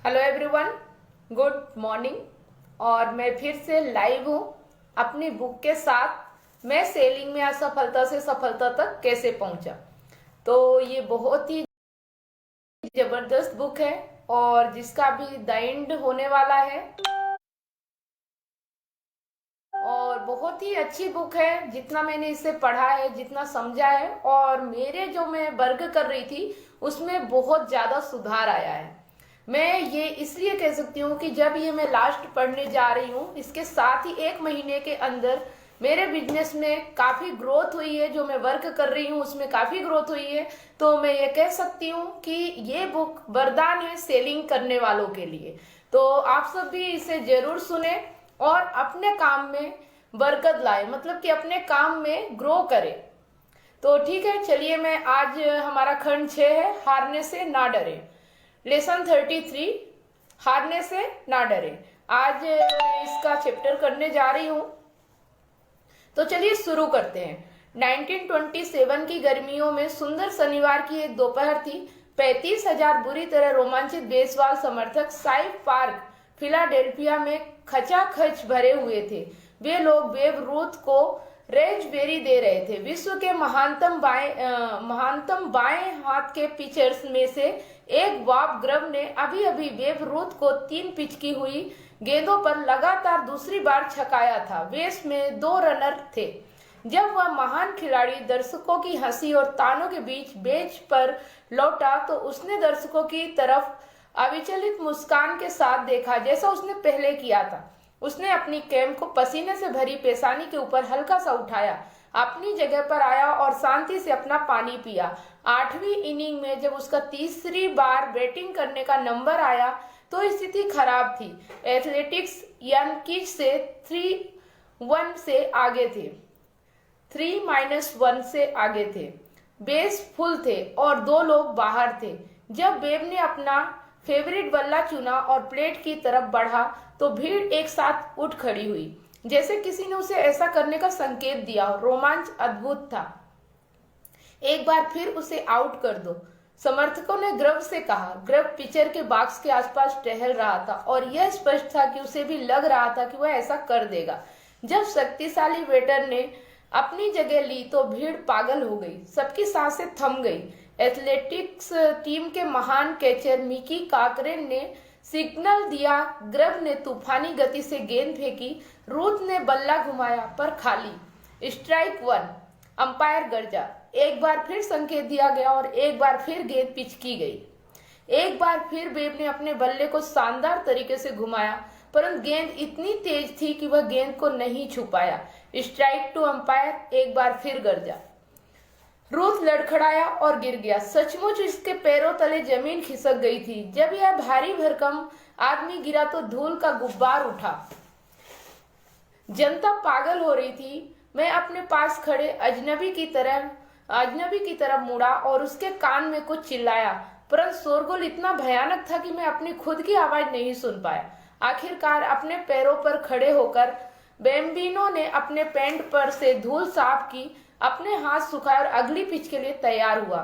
Hello everyone, good morning. और मैं फिर से लाइव हूँ अपनी बुक के साथ। मैं सेलिंग में असफलता से सफलता तक कैसे पहुंचा। तो ये बहुत ही जबरदस्त बुक है और जिसका भी द एंड होने वाला है और बहुत ही अच्छी बुक है। जितना मैंने इसे पढ़ा है, जितना समझा है और मेरे जो मैं वर्क कर रही थी उसमें बहुत ज्यादा सुधार आया है। मैं ये इसलिए कह सकती हूँ कि जब ये मैं लास्ट पढ़ने जा रही हूँ, इसके साथ ही 1 महीने के अंदर मेरे बिजनेस में काफी ग्रोथ हुई है। जो मैं वर्क कर रही हूँ उसमें काफी ग्रोथ हुई है। तो मैं ये कह सकती हूँ कि ये बुक वरदान है सेलिंग करने वालों के लिए। तो आप सब भी इसे जरूर सुने और अपने काम में बरकत लाए, मतलब कि अपने काम में ग्रो करे। तो ठीक है, चलिए मैं आज हमारा खंड 6 है, हारने से ना डरे। लेसन 33, हारने से ना डरे। आज मैं इसका चैप्टर करने जा रही हूं। तो चलिए शुरू करते हैं। 1927 की गर्मियों में सुंदर शनिवार की एक दोपहर थी। 35,000 बुरी तरह रोमांचित बेसबॉल समर्थक साइफ पार्क फिलाडेल्फिया में खचाखच भरे हुए थे। वे लोग बेब रूथ को रेजबेरी दे रहे थे। विश्व के महानतम बाएं हाथ के पिचर्स में से एक बॉब ग्रब ने अभी अभी बेब रूथ को 3 पिच की हुई गेंदों पर लगातार दूसरी बार छकाया था। वेस्ट में 2 रनर थे जब वह महान खिलाड़ी दर्शकों की हंसी और तानों के बीच बेंच पर लौटा तो उसने दर्शकों की तरफ अविचलित मुस्कान के साथ देखा, जैसा उसने पहले किया था। उसने अपनी कैप को पसीने से भरी पेशानी के ऊपर हल्का सा उठाया, अपनी जगह पर आया और शांति से अपना पानी पिया। 8वीं इनिंग में जब उसका तीसरी बार बैटिंग करने का नंबर आया तो स्थिति खराब थी। एथलेटिक्स यानकीज से 3-1 से आगे थे, 3-1 से आगे थे। बेस फुल थे और 2 लोग बाहर थे। जब बेब ने अपना फेवरेट बल्ला चुना और प्लेट की तरफ बढ़ा तो भीड़ एक साथ उठ खड़ी हुई, जैसे किसी ने उसे ऐसा करने का संकेत दिया। रोमांच अद्भुत था। एक बार फिर उसे आउट कर दो, समर्थकों ने ग्रव से कहा। ग्रव पिचर के बॉक्स के आसपास टहल रहा था और यह स्पष्ट था कि उसे भी लग रहा था कि वह ऐसा कर देगा। जब शक्तिशाली वेटर ने अपनी जगह ली तो भीड़ पागल हो गई, सबकी सांसें थम गई। एथलेटिक्स टीम के महान कैचर मिकी काकरेन ने सिग्नल दिया। ग्रब ने तूफानी गति से गेंद फेंकी। रूथ ने बल्ला घुमाया पर खाली। स्ट्राइक 1। अंपायर गरजा। एक बार फिर संकेत दिया गया और एक बार फिर गेंद पिच की गई। एक बार फिर बेब ने अपने बल्ले को शानदार तरीके से घुमाया, परंतु गेंद इतनी तेज थी कि वह गेंद को नहीं छू पाया। स्ट्राइक 2। अंपायर एक बार फिर गरजा। रूथ लड़खड़ाया और गिर गया। सचमुच इसके पैरों तले जमीन खिसक गई थी। जब यह भारी भरकम आदमी गिरा तो धूल का गुब्बार उठा। जनता पागल हो रही थी। मैं अपने पास खड़े अजनबी की तरफ मुड़ा और उसके कान में कुछ चिल्लाया, परंतु शोरगुल इतना भयानक था कि मैं अपनी खुद की आवाज नहीं सुन पाया। आखिरकार अपने पैरों पर खड़े होकर बेम्बिनो ने अपने पैंट पर से धूल साफ की, अपने हाथ सुखाए और अगली पिच के लिए तैयार हुआ।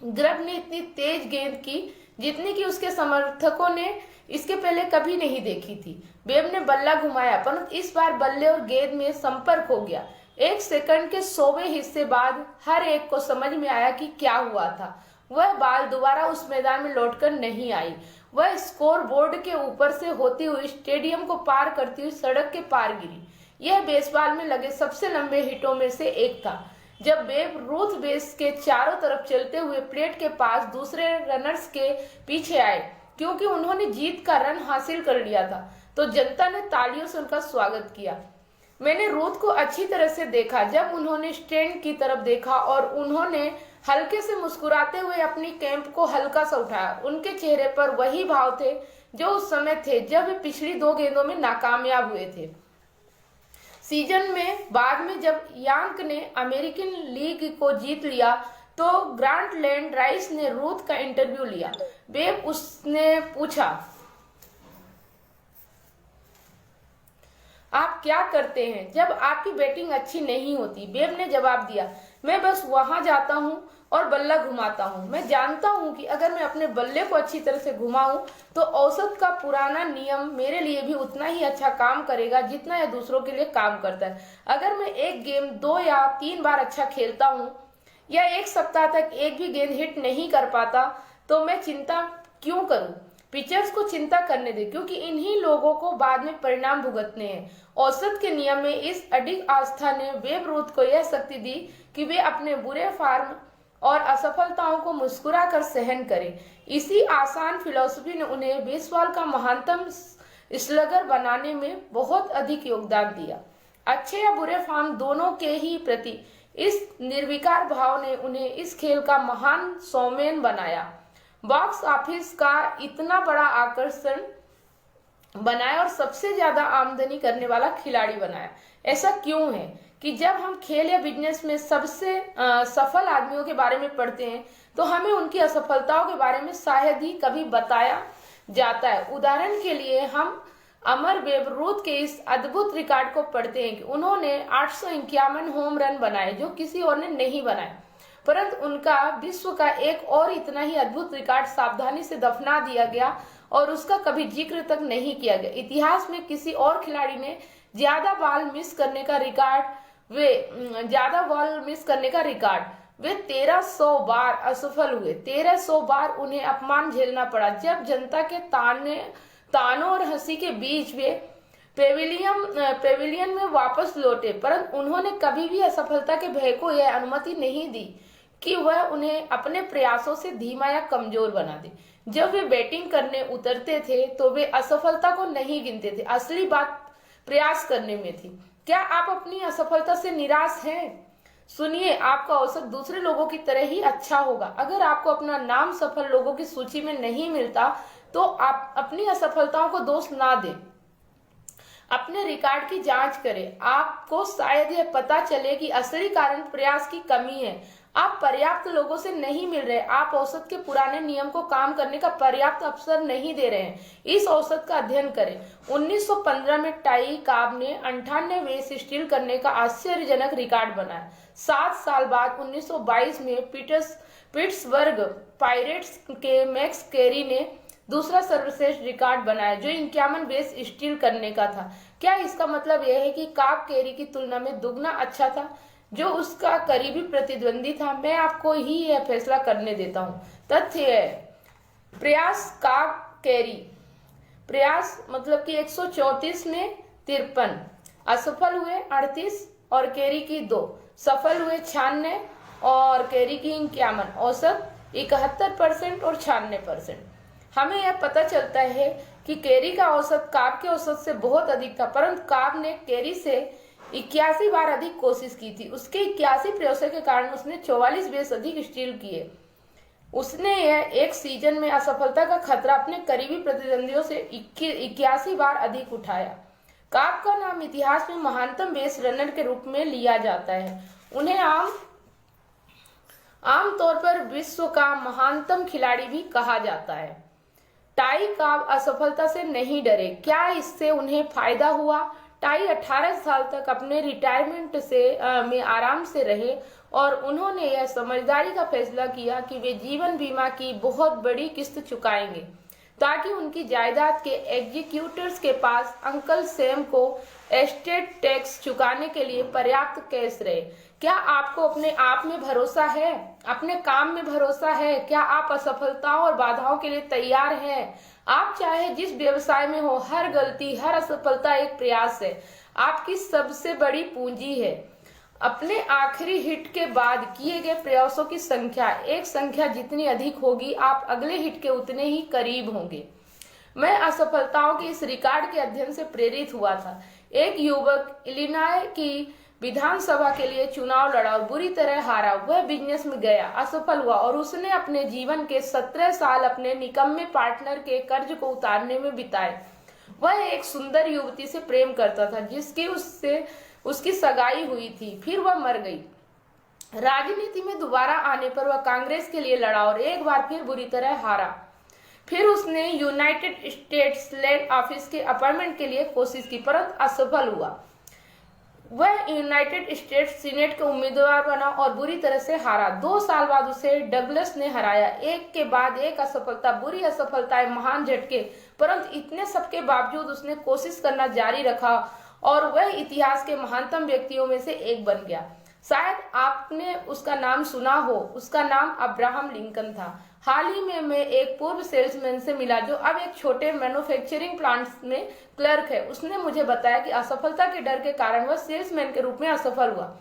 ग्रब ने इतनी तेज गेंद की जितनी कि उसके समर्थकों ने इसके पहले कभी नहीं देखी थी। बेब ने बल्ला घुमाया, परंतु इस बार बल्ले और गेंद में संपर्क हो गया। 1 सेकंड के 100वें हिस्से बाद हर एक को समझ में आया कि क्या हुआ था। वह बाल दोबारा उस मैदान में लौटकर नहीं आई। वह स्कोर बोर्ड के ऊपर से होती हुई स्टेडियम को पार करती हुई सड़क के पार गिरी। यह बेसबॉल में लगे सबसे लंबे हिटों में से एक था। जब बेब रूथ बेस के चारों तरफ चलते हुए प्लेट के पास दूसरे रनर्स के पीछे आए, क्योंकि उन्होंने जीत का रन हासिल कर लिया था, तो जनता ने तालियों से उनका स्वागत किया। मैंने रूथ को अच्छी तरह से देखा। जब उन्होंने स्टैंड की तरफ देखा और उन्होंने हल्के से मुस्कुराते हुए अपनी कैप को हल्का सा उठाया, उनके चेहरे पर वही भाव थे जो उस समय थे जब वे पिछली 2 गेंदों में नाकामयाब हुए थे। सीजन में बाद में जब यांक ने अमेरिकन लीग को जीत लिया तो ग्रांट लैंड राइस ने रूथ का इंटरव्यू लिया। बेब उसने पूछा, आप क्या करते हैं जब आपकी बैटिंग अच्छी नहीं होती? बेब ने जवाब दिया, मैं बस वहां जाता हूं और बल्ला घुमाता हूँ। मैं जानता हूँ कि अगर मैं अपने बल्ले को अच्छी तरह से घुमाऊं तो औसत का पुराना नियम मेरे लिए भी उतना ही अच्छा काम करेगा जितना यह दूसरों के लिए काम करता है। अगर मैं एक गेम 2 या 3 बार अच्छा खेलता हूँ या एक सप्ताह तक एक भी गेंद हिट नहीं कर पाता तो मैं चिंता क्यों करूं? पिचर्स को चिंता करने दे, क्योंकि इन्हीं लोगों को बाद में परिणाम भुगतने हैं। औसत के नियम में इस अडिग आस्था ने बेब रूथ को यह शक्ति दी कि वे अपने बुरे फॉर्म और असफलताओं को मुस्कुरा कर सहन करें। इसी आसान फिलॉसफी ने उन्हें बेसबॉल का महानतम स्लगर बनाने में बहुत अधिक योगदान दिया। अच्छे या बुरे फॉर्म दोनों के ही प्रति इस निर्विकार भाव ने उन्हें इस खेल का महान शोमैन बनाया, बॉक्स ऑफिस का इतना बड़ा आकर्षण बनाया और सबसे ज्यादा आमदनी करने वाला खिलाड़ी बनाया। ऐसा क्यों है कि जब हम खेल या बिजनेस में सबसे सफल आदमियों के बारे में पढ़ते हैं तो हमें उनकी असफलताओं के बारे में शायद ही कभी बताया जाता है। उदाहरण के लिए हम अमर बेब रूथ के इस अद्भुत रिकॉर्ड को पढ़ते हैं कि उन्होंने 851 होम रन बनाए जो किसी और ने नहीं बनाए, परंतु उनका विश्व का एक और इतना ही अद्भुत रिकॉर्ड सावधानी से दफना दिया गया और उसका कभी जिक्र तक नहीं किया गया। इतिहास में किसी और खिलाड़ी ने ज्यादा बॉल मिस करने का रिकॉर्ड वे 1300 बार असफल हुए। 1300 बार उन्हें अपमान झेलना पड़ा। जब जनता के तानों और हंसी के बीच वे पेविलियन में वापस लौटे, परंतु उन्होंने कभी भी असफलता के भय को यह अनुमति नहीं दी कि वह उन्हें अपने प्रयासों से धीमा या कमजोर बना दे। जब वे बैटिंग करने उतरते थे तो वे असफलता को नहीं गिनते थे, असली बात प्रयास करने में थी। क्या आप अपनी असफलता से निराश हैं? सुनिए, आपका औसत दूसरे लोगों की तरह ही अच्छा होगा। अगर आपको अपना नाम सफल लोगों की सूची में नहीं मिलता तो आप अपनी असफलताओं को दोष ना दें, अपने रिकॉर्ड की जांच करें। आपको शायद यह पता चले कि असली कारण प्रयास की कमी है। आप पर्याप्त लोगों से नहीं मिल रहे, आप औसत के पुराने नियम को काम करने का पर्याप्त अवसर नहीं दे रहे हैं। इस औसत का अध्ययन करें। 1915 में टाई काब ने 98 वेस स्टील करने का आश्चर्यजनक रिकॉर्ड बनाया। 7 साल बाद 1922 में पिट्सबर्ग पायरेट्स के मैक्स कैरी ने दूसरा सर्वश्रेष्ठ रिकॉर्ड बनाया जो 51 वेस स्टील करने का था। क्या इसका मतलब यह है कि काब कैरी की तुलना में दुगना अच्छा था जो उसका करीबी प्रतिद्वंदी था? मैं आपको ही यह फैसला करने देता हूं। तथ्य है प्रयास काब कैरी प्रयास मतलब कि 134 में 53, असफल हुए 38 और कैरी की 2, सफल हुए 96 और कैरी की 51, औसत 71% और 96%। हमें यह पता चलता है कि कैरी का औसत काब के औसत से बहुत अधिक था, परंतु काब ने कैरी से 81 बार अधिक कोशिश की थी। उसके 81 प्रयासों के कारण उसने 44 बेस अधिक स्टील किए। उसने यह एक सीजन में असफलता का खतरा अपने करीबी प्रतिद्वंदियों से 81 बार अधिक उठाया। काब का नाम इतिहास में महानतम बेस रनर के रूप में लिया जाता है। उन्हें आमतौर पर विश्व का महानतम खिलाड़ी भी कहा जाता है। टाई काब असफलता से नहीं डरे। क्या इससे उन्हें फायदा हुआ? टाई 18 साल तक अपने रिटायरमेंट में आराम से रहे और उन्होंने यह समझदारी का फैसला किया कि वे जीवन बीमा की बहुत बड़ी किस्त चुकाएंगे ताकि उनकी जायदाद के एग्जीक्यूटर्स के पास अंकल सैम को एस्टेट टैक्स चुकाने के लिए पर्याप्त कैश रहे। क्या आपको अपने आप में भरोसा है? अपने काम में भरोसा है? क्या आप असफलताओं और बाधाओं के लिए तैयार हैं? आप चाहे जिस व्यवसाय में हो, हर गलती, हर असफलता एक प्रयास है, आपकी सबसे बड़ी पूंजी है। अपने आखिरी हिट के बाद किए गए प्रयासों की संख्या, एक संख्या जितनी अधिक होगी आप अगले हिट के उतने ही करीब होंगे। मैं असफलताओं के इस रिकॉर्ड के अध्ययन से प्रेरित हुआ था। एक युवक इलिनॉय की विधानसभा के लिए चुनाव लड़ा और बुरी तरह हारा। वह बिजनेस में गया, असफल हुआ और उसने अपने जीवन के 17 साल अपने निकम्मे पार्टनर के कर्ज को उतारने में बिताए। वह एक सुंदर युवती से प्रेम करता था जिसकी उसकी सगाई हुई थी, फिर वह मर गई। राजनीति में दोबारा आने पर वह कांग्रेस के लिए लड़ा और एक बार फिर बुरी तरह हारा। फिर उसने यूनाइटेड स्टेट्स लैंड ऑफिस के अपॉइंटमेंट के लिए कोशिश की परंतु असफल हुआ। वह यूनाइटेड स्टेट्स सीनेट का उम्मीदवार बना और बुरी तरह से हारा। 2 साल बाद उसे डगलस ने हराया। एक के बाद एक असफलता, बुरी असफलताएं, महान झटके, परंतु इतने सब के बावजूद उसने कोशिश करना जारी रखा और वह इतिहास के महानतम व्यक्तियों में से एक बन गया। शायद आपने उसका नाम सुना हो, उसका नाम अब्राहम लिंकन था। हाल ही में मैं एक पूर्व सेल्समैन से मिला जो अब एक छोटे मैन्युफैक्चरिंग प्लांट में क्लर्क है। उसने मुझे बताया कि असफलता के डर के कारण वह सेल्समैन के रूप में असफल हुआ।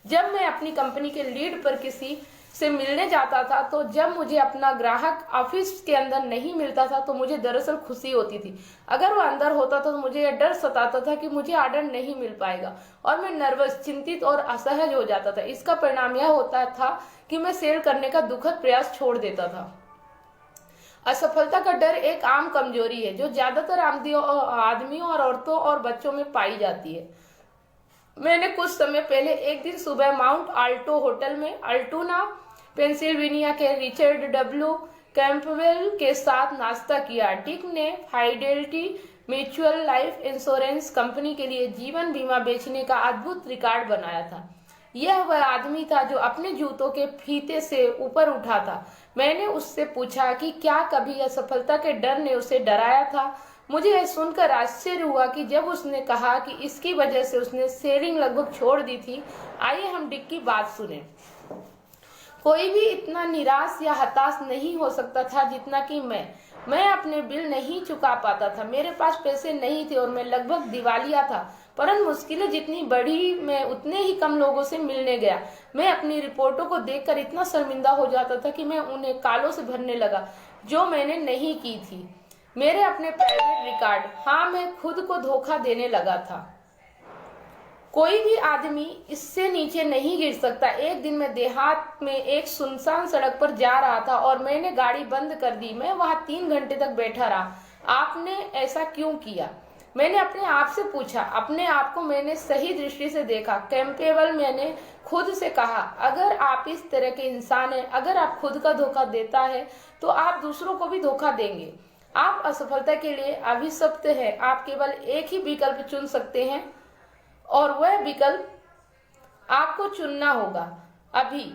जब मैं अपनी कंपनी के लीड पर किसी से मिलने जाता था तो जब मुझे अपना ग्राहक ऑफिस के अंदर नहीं मिलता था तो मुझे दरअसल खुशी होती थी। अगर वह अंदर होता तो मुझे यह डर सताता था कि मुझे ऑर्डर नहीं मिल पाएगा और मैं नर्वस, चिंतित और असहज हो जाता था। इसका परिणाम यह होता था कि मैं सेल करने का दुखद प्रयास छोड़ देता था। असफलता का डर एक आम कमजोरी है जो ज्यादातर आदमियों और औरतों और बच्चों में पाई जाती है। मैंने कुछ समय पहले एक दिन सुबह माउंट आल्टो होटल में अल्टोना पेंसिल्वेनिया के रिचर्ड डब्ल्यू कैंपवेल के साथ नाश्ता किया। डिक ने fidelity mutual life insurance company के लिए जीवन बीमा बेचने का अद्भुत रिकॉर्ड बनाया था। यह वह आदमी था जो अपने जूतों के फीते से ऊपर उठा था। मैंने उससे पूछा कि क्या कभी असफलता के डर ने उसे डराया था। मुझे यह सुनकर आश्चर्य हुआ कि जब उसने कहा कि इसकी वजह से उसने सेलिंग लगभग छोड़ दी थी। आइए हम डिक की बात सुने। कोई भी इतना निराश या हताश नहीं हो सकता था जितना कि मैं अपने बिल नहीं चुका पाता था, मेरे पास पैसे नहीं थे और मैं लगभग दिवालिया था। परंतु मुश्किलें जितनी बढ़ी मैं उतने ही कम लोगों से मिलने गया। मैं अपनी रिपोर्टों को देखकर इतना शर्मिंदा हो जाता था कि मैं उन्हें कालों से भरने लगा जो मैंने नहीं की थी। मेरे अपने प्राइवेट रिकॉर्ड, हाँ, मैं खुद को धोखा देने लगा था। कोई भी आदमी इससे नीचे नहीं गिर सकता। एक दिन मैं देहात में एक सुनसान सड़क पर जा रहा था और मैंने गाड़ी बंद कर दी। मैं वहां 3 घंटे तक बैठा रहा। आपने ऐसा क्यों किया? मैंने अपने आप से पूछा। अपने आप को मैंने सही दृष्टि से देखा। कैंपेबल मैंने खुद से कहा, अगर आप इस तरह के इंसान हैं, अगर आप खुद का धोखा देता है तो आप दूसरों को भी धोखा देंगे। आप असफलता के लिए अभिशप्त हैं। आप केवल एक ही विकल्प चुन सकते हैं और वह विकल्प आपको चुनना होगा, अभी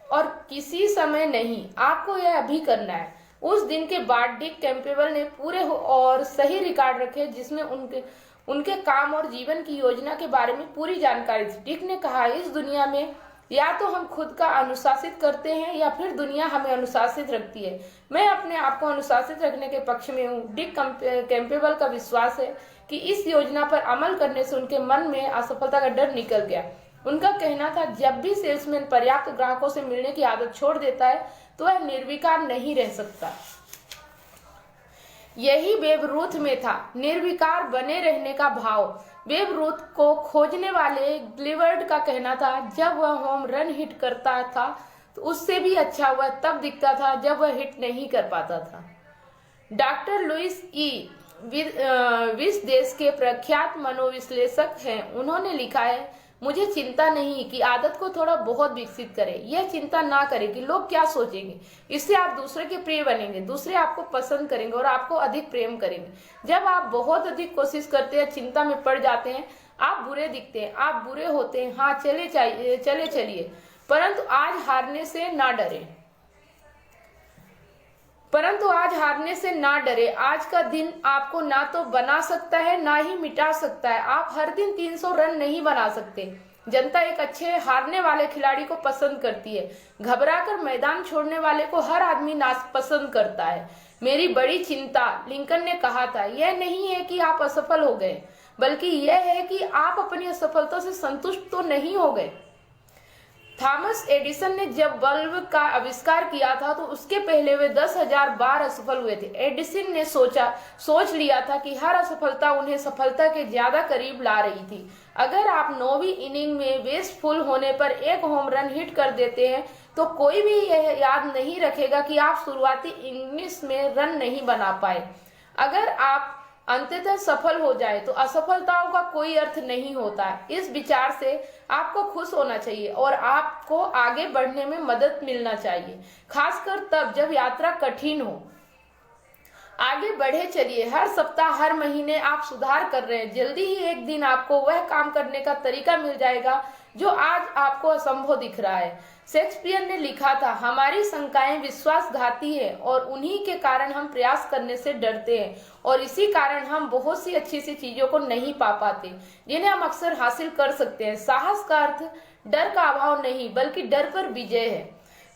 और किसी समय नहीं। आपको यह अभी करना है। उस दिन के बाद डिक कैंपेबल ने पूरे और सही रिकॉर्ड रखे जिसमें उनके काम और जीवन की योजना के बारे में पूरी जानकारी थी। डिक ने कहा, इस दुनिया में या तो हम खुद का अनुशासित करते हैं या फिर दुनिया हमें अनुशासित रखती है। मैं अपने आप को अनुशासित रखने के पक्ष में हूँ। डिक कैंपेबल का विश्वास है कि इस योजना पर अमल करने से उनके मन में असफलता का डर निकल गया। उनका कहना था, जब भी सेल्समैन पर्याप्त ग्राहकों से मिलने की आदत छोड़ देता है तो वह निर्विकार नहीं रह सकता। यही बेब रूथ में था, निर्विकार बने रहने का भाव। बेब रूथ को खोजने वाले ग्लिवर्ड का कहना था, जब वह होम रन हिट करता था तो उससे भी अच्छा वह तब दिखता था जब वह हिट नहीं कर पाता था। डॉक्टर लुइस ई विस देश के प्रख्यात मनोविश्लेषक हैं। उन्होंने लिखा है, मुझे चिंता नहीं कि आदत को थोड़ा बहुत विकसित करें। यह चिंता ना करें कि लोग क्या सोचेंगे। इससे आप दूसरे के प्रिय बनेंगे, दूसरे आपको पसंद करेंगे और आपको अधिक प्रेम करेंगे। जब आप बहुत अधिक कोशिश करते हैं, चिंता में पड़ जाते हैं, आप बुरे दिखते हैं, आप बुरे होते हैं। हाँ, चले चलिए, परंतु आज हारने से ना डरे। आज का दिन आपको ना तो बना सकता है ना ही मिटा सकता है। आप हर दिन 300 रन नहीं बना सकते। जनता एक अच्छे हारने वाले खिलाड़ी को पसंद करती है। घबराकर मैदान छोड़ने वाले को हर आदमी नापसंद करता है। मेरी बड़ी चिंता, लिंकन ने कहा था, यह नहीं है कि आप असफल हो गए, बल्कि यह है कि आप अपनी असफलता से संतुष्ट तो नहीं हो गए। थॉमस एडिसन ने जब बल्ब का आविष्कार किया था तो उसके पहले वे 10,000 बार असफल हुए थे। एडिसन ने सोच लिया था कि हर असफलता उन्हें सफलता के ज्यादा करीब ला रही थी। अगर आप 9वीं इनिंग में बेसफुल होने पर एक होम रन हिट कर देते हैं तो कोई भी यह याद नहीं रखेगा कि आप शुरुआती इनिंग्स में रन नहीं बना पाए। अगर आप अंततः सफल हो जाए तो असफलताओं का कोई अर्थ नहीं होता। इस विचार से आपको खुश होना चाहिए और आपको आगे बढ़ने में मदद मिलना चाहिए, खासकर तब जब यात्रा कठिन हो। आगे बढ़े चलिए। हर सप्ताह, हर महीने आप सुधार कर रहे हैं। जल्दी ही एक दिन आपको वह काम करने का तरीका मिल जाएगा जो आज आपको असंभव दिख रहा है। शेक्सपियर ने लिखा था, हमारी शंकाएं विश्वासघाती है और उन्हीं के कारण हम प्रयास करने से डरते हैं और इसी कारण हम बहुत सी अच्छी सी चीजों को नहीं पा पाते जिन्हें हम अक्सर हासिल कर सकते हैं। साहस का अर्थ डर का अभाव नहीं बल्कि डर पर विजय है।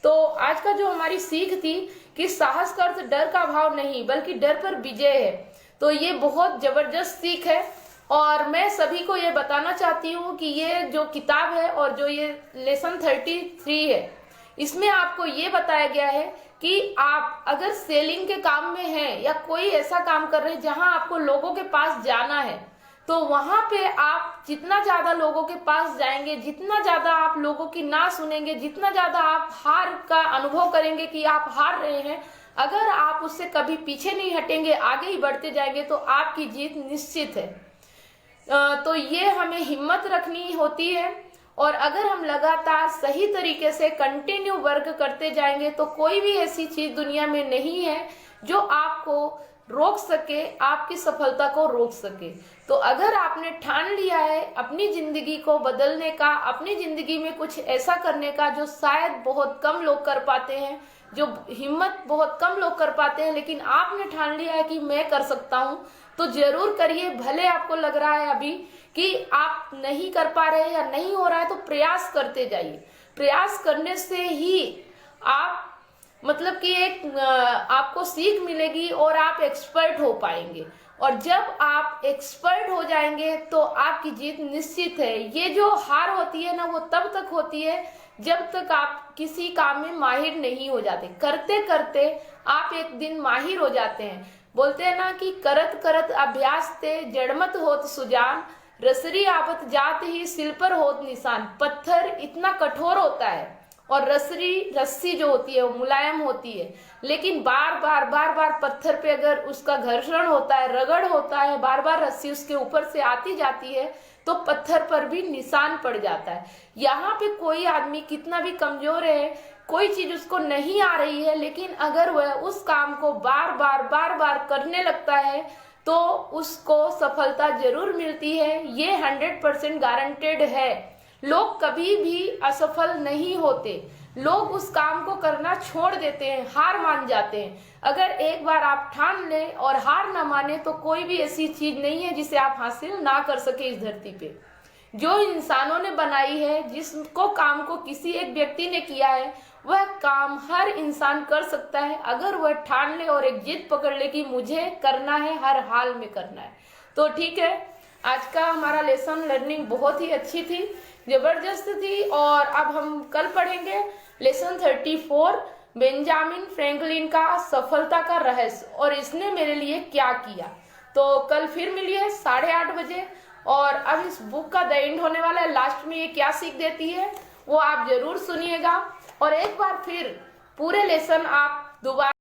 तो आज का जो हमारी सीख थी कि साहस का अर्थ डर का अभाव नहीं बल्कि डर पर विजय है, तो ये बहुत जबरदस्त सीख है। और मैं सभी को ये बताना चाहती हूँ कि ये जो किताब है और जो ये लेसन 33 है, इसमें आपको ये बताया गया है कि आप अगर सेलिंग के काम में हैं या कोई ऐसा काम कर रहे हैं जहां आपको लोगों के पास जाना है, तो वहां पे आप जितना ज्यादा लोगों के पास जाएंगे, जितना ज्यादा आप लोगों की ना सुनेंगे, जितना ज्यादा आप हार का अनुभव करेंगे कि आप हार रहे हैं, अगर आप उससे कभी पीछे नहीं हटेंगे, आगे ही बढ़ते जाएंगे, तो आपकी जीत निश्चित है। तो ये हमें हिम्मत रखनी होती है और अगर हम लगातार सही तरीके से कंटिन्यू वर्क करते जाएंगे तो कोई भी ऐसी चीज दुनिया में नहीं है जो आपको रोक सके, आपकी सफलता को रोक सके। तो अगर आपने ठान लिया है अपनी जिंदगी को बदलने का, अपनी जिंदगी में कुछ ऐसा करने का जो शायद बहुत कम लोग कर पाते हैं, जो हिम्मत बहुत कम लोग कर पाते हैं, लेकिन आपने ठान लिया है कि मैं कर सकता हूं, तो जरूर करिए। भले आपको लग रहा है अभी कि आप नहीं कर पा रहे या नहीं हो रहा है, तो प्रयास करते जाइए। प्रयास करने से ही आप मतलब कि एक आपको सीख मिलेगी और आप एक्सपर्ट हो पाएंगे। और जब आप एक्सपर्ट हो जाएंगे तो आपकी जीत निश्चित है। ये जो हार होती है ना, वो तब तक होती है जब तक आप किसी काम में माहिर नहीं हो जाते। करते करते आप एक दिन माहिर हो जाते हैं। बोलते हैं ना कि करत करत अभ्यास ते जड़मत होत सुजान, रसरी आवत जात ही सिल पर होत निशान। पत्थर इतना कठोर होता है और रस्सी जो होती है वो मुलायम होती है, लेकिन बार बार पत्थर पे अगर उसका घर्षण होता है, रगड़ होता है, बार बार रस्सी उसके ऊपर से आती जाती है, तो पत्थर पर भी निशान पड़ जाता है। यहाँ पे कोई आदमी कितना भी कमजोर है, कोई चीज उसको नहीं आ रही है, लेकिन अगर वह उस काम को बार बार करने लगता है तो उसको सफलता जरूर मिलती है। ये 100% गारंटेड है। लोग कभी भी असफल नहीं होते। लोग उस काम को करना छोड़ देते हैं, हार मान जाते हैं। अगर एक बार आप ठान लें और हार ना माने तो कोई भी ऐसी चीज नहीं है जिसे आप हासिल ना कर सके इस धरती पे। जो इंसानों ने बनाई है, जिसको काम को किसी एक व्यक्ति ने किया है, वह काम हर इंसान कर सकता है अगर वह ठान ले और एक जिद पकड़ ले कि मुझे करना है, हर हाल में करना है। तो ठीक है, आज का हमारा लेसन लर्निंग बहुत ही अच्छी थी, जबरदस्त थी। और अब हम कल पढ़ेंगे लेसन 34, बेंजामिन फ्रैंकलिन का सफलता का रहस्य और इसने मेरे लिए क्या किया। तो कल फिर मिलिए 8:30 बजे। और अब इस बुक का द एंड होने वाला है, लास्ट में ये क्या सीख देती है वो आप जरूर सुनिएगा। और एक बार फिर पूरे लेसन आप दोबारा